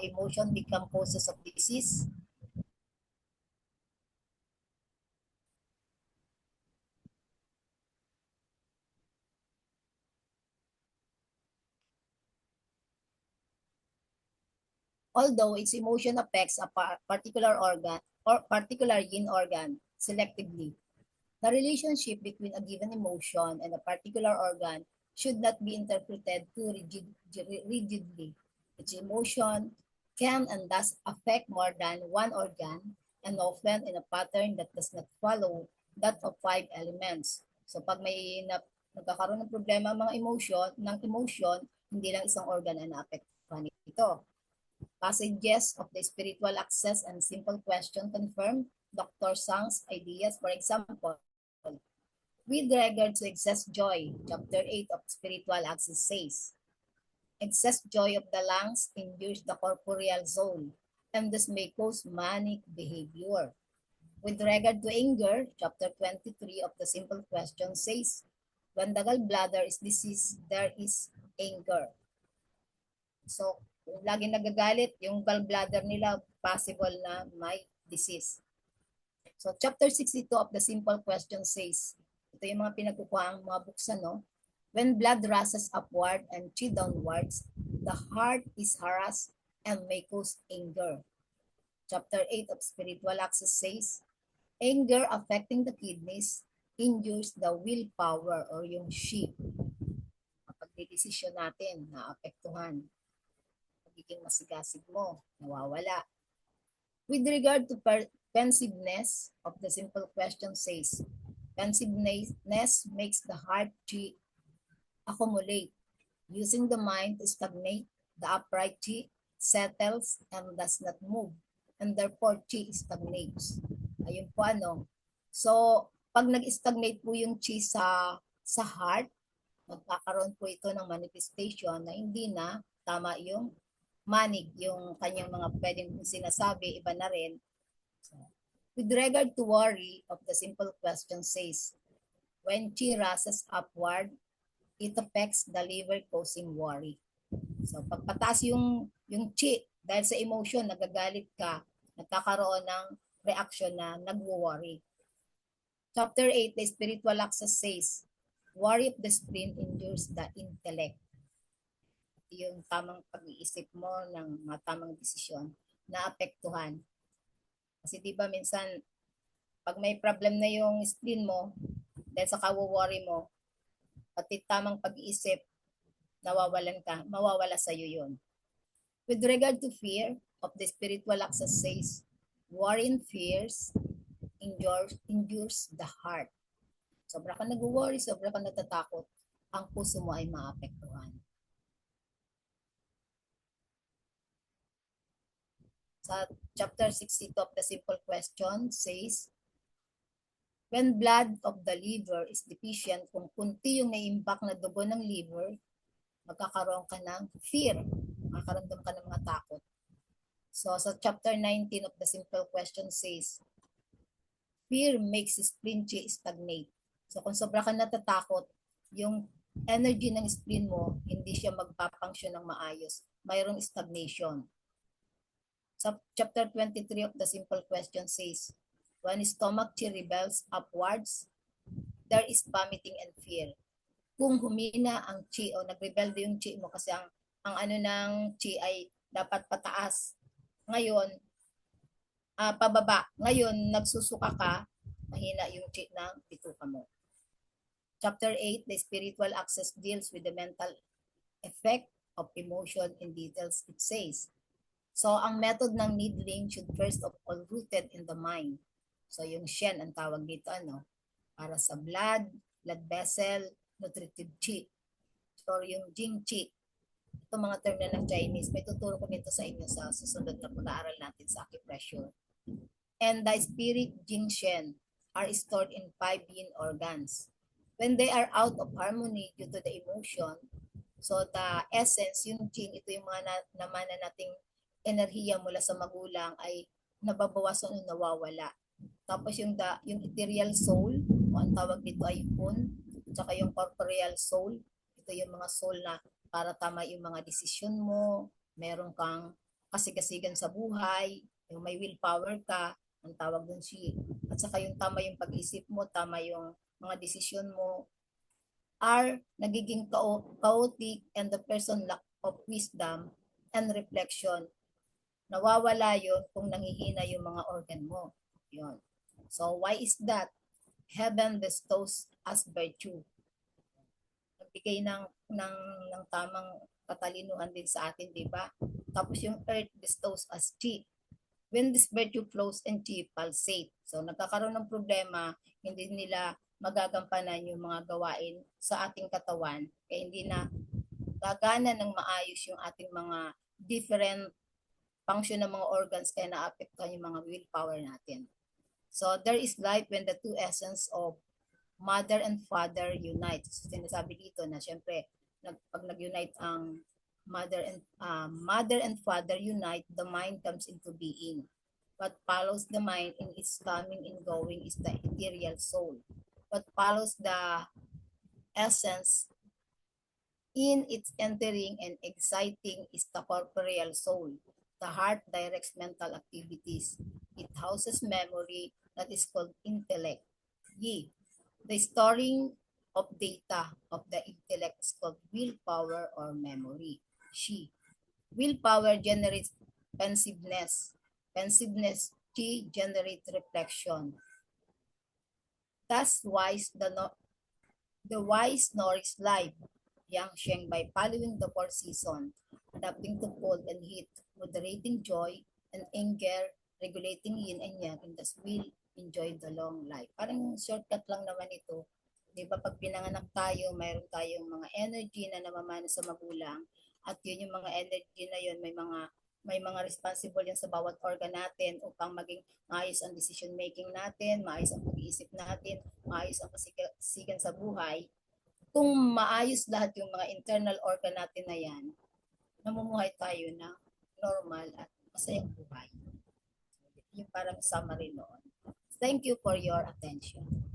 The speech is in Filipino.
emotion become causes of disease? Although its emotion affects a particular organ or particular yin organ selectively, the relationship between a given emotion and a particular organ should not be interpreted too rigidly. Its emotion can and does affect more than one organ and often in a pattern that does not follow that of five elements. So pag may nagkakaroon ng problema ang mga emotion, hindi lang isang organ ang naapektuhan nito. Passages of the spiritual access and simple question confirm Dr. Sang's ideas. For example, with regard to excess joy, chapter 8 of spiritual access says, excess joy of the lungs endures the corporeal soul, and this may cause manic behavior. With regard to anger, chapter 23 of the simple question says, when the gallbladder is diseased, there is anger. So, kung lagi nagagalit, yung gallbladder nila, possible na may disease. So, chapter 62 of the simple question says, ito yung mga pinagkukuha mga buksan, no? When blood rushes upward and chi downwards, the heart is harassed and may cause anger. Chapter 8 of spiritual access says, anger affecting the kidneys injures the willpower or yung chi. Kapag decision natin, naapektuhan. Magiging masigasig mo, nawawala. With regard to pensiveness of the simple question says, pensiveness makes the heart chi accumulate. Using the mind to stagnate, the upright chi settles and does not move, and therefore chi stagnates. Ayun po ano. So, pag nag-stagnate po yung chi sa heart, magkakaroon po ito ng manifestation na hindi na tama yung manig, yung kanyang mga pwedeng sinasabi, iba na rin. So, with regard to worry of the simple question says, when chi rushes upward, it affects the liver causing worry. So, pagpataas yung chi, dahil sa emotion, nagagalit ka, nagkakaroon ng reaction na nagwo-worry. Chapter 8, the spiritual access says, worry of the spleen injures the intellect. Yung tamang pag-iisip mo ng mga tamang desisyon na apektuhan. Kasi di ba minsan, pag may problem na yung spleen mo, dahil sa kawo-worry mo, pati tamang pag-iisip, mawawala sa iyo yun. With regard to fear of the spiritual access says, worry and fears endures the heart. Sobra ka nag-worry, sobra ka natatakot, ang puso mo ay maapektuhan. Sa chapter 62 of the simple question says, when blood of the liver is deficient, kung kunti yung naiimbak na dugo ng liver, magkakaroon ka ng fear, makakaramdam ka ng mga takot. So sa chapter 19 of the simple question says, fear makes spleen chi stagnate. So kung sobra ka natatakot, yung energy ng spleen mo, hindi siya magpapunction ng maayos. Mayroong stagnation. So chapter 23 of the simple question says, when stomach chi rebels upwards, there is vomiting and fear. Kung humina ang chi o nagrebelde yung chi mo kasi ang ano ng chi ay dapat pataas. Ngayon, pababa. Ngayon, nagsusuka ka, mahina yung chi ng bituka mo. Chapter 8, the spiritual access deals with the mental effect of emotion in details. It says, so ang method ng needling should first of all rooted in the mind. So yung Shen ang tawag dito, ano, para sa blood vessel, nutritive chi, or yung Jing chi. Ito mga term na ng Chinese, may tuturo ko nito sa inyo sa susunod na pag-aaral natin sa acupressure. And the spirit Jing Shen are stored in 5 yin organs. When they are out of harmony due to the emotion, so the essence, yung Jing, ito yung mga namana nating enerhiya mula sa magulang ay nababawasan o nawawala. Tapos yung ethereal soul, o ang tawag dito ay un, tsaka yung corporeal soul, ito yung mga soul na para tama yung mga desisyon mo, meron kang kasigasigan sa buhay, yung may willpower ka, ang tawag dun si, at saka yung tama yung pag-isip mo, tama yung mga desisyon mo, are nagiging chaotic and the person lack of wisdom and reflection. Nawawala yun kung nangihina yung mga organ mo. Yun. So, why is that? Heaven bestows us virtue. Nagbigay ng tamang katalinuhan din sa atin, di ba? Tapos yung earth bestows us chi. When this virtue flows and chi pulsate. So, nagkakaroon ng problema, hindi nila magagampanan yung mga gawain sa ating katawan. Kaya hindi na gagana ng maayos yung ating mga different function ng mga organs kaya naapektuhan yung mga willpower natin. So, there is life when the two essence of mother and father unite. So, sinasabi dito na syempre, pag nag-unite ang mother and father unite, the mind comes into being. What follows the mind in its coming and going is the ethereal soul. What follows the essence in its entering and exciting is the corporeal soul. The heart directs mental activities. It houses memory that is called intellect. Ye, the storing of data of the intellect is called willpower or memory. She, willpower generates pensiveness. Pensiveness, T generates reflection. Thus, the wise nourishes life. Yang Sheng by following the four seasons, adapting to cold and heat, moderating joy and anger, regulating yin and yang, and thus will enjoy the long life. Parang shortcut lang naman ito. Di ba pag pinanganak tayo, mayroon tayong mga energy na namamana sa magulang at yun yung mga energy na yun, may mga responsible yan sa bawat organ natin upang maging maayos ang decision making natin, maayos ang pag-iisip natin, maayos ang kasigan sa buhay. Kung maayos lahat yung mga internal organ natin na yan, namumuhay tayo na normal at masayang buhay. Yung parang summary noon. Thank you for your attention.